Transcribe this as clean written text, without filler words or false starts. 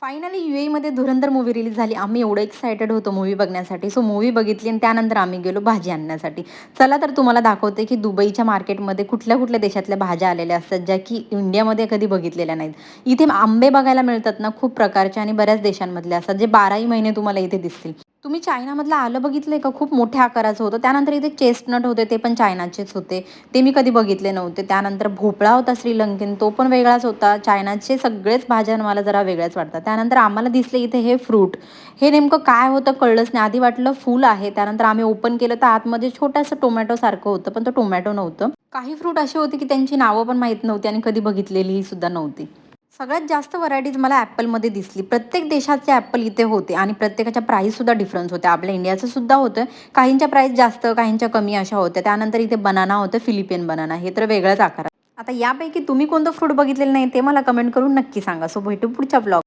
Finally यूएईमध्ये धुरंधर movie release झाली. आम्ही एवढं एक्सायटेड होतो मूव्ही बघण्यासाठी. सो मूव्ही बघितली आणि त्यानंतर आम्ही गेलो भाजी आणण्यासाठी. चला तर तुम्हाला दाखवते, की दुबईच्या मार्केटमध्ये कुठल्या-कुठल्या देशातल्या भाज्या आलेल्या असतात, ज्या की इंडियामध्ये कधी बघितलेल्या नाहीत. इथे आंबे बघायला मिळतात ना, खूप प्रकारचे आणि बऱ्याच देशांमधले असतात, जे 12ही महिने तुम्हाला इथे दिसतील. तुम्ही चायनामधलं आलं बघितलंय का? खूप मोठ्या आकाराचं होतं. त्यानंतर इथे चेस्टनट होते, ते पण चायनाचेच होते. ते मी कधी बघितले नव्हते. त्यानंतर भोपळा होता श्रीलंकेन, तो पण वेगळाच होता. चायनाचे सगळेच भाज्या मला जरा वेगळ्याच वाटतात. त्यानंतर आम्हाला दिसले इथे हे फ्रूट. हे नेमकं काय होतं कळलंच नाही. आधी वाटलं फूल आहे. त्यानंतर आम्ही ओपन केलं तर आतमध्ये छोटंसं टोमॅटोसारखं होतं, पण तो टोमॅटो नव्हतं. काही फ्रूट असे होते, की त्यांची नावं पण माहीत नव्हती आणि कधी बघितलेलीही सुद्धा नव्हती. सगळ्यात जास्त व्हरायटीज मला ॲपलमध्ये दिसली. प्रत्येक देशाचे ॲपल इथे होते आणि प्रत्येकाच्या प्राईससुद्धा डिफरन्स होत्या. आपल्या इंडियाचं सुद्धा होतं. काहींच्या प्राईस जास्त, काहींच्या कमी अशा होत्या. त्यानंतर इथे बनाना होतं, फिलिपियन बनाना. हे तर वेगळ्याच आकारात. आता यापैकी तुम्ही कोणतं फ्रूट बघितलेलं नाही ते मला कमेंट करून नक्की सांगा. सो भेटू पुढच्या ब्लॉग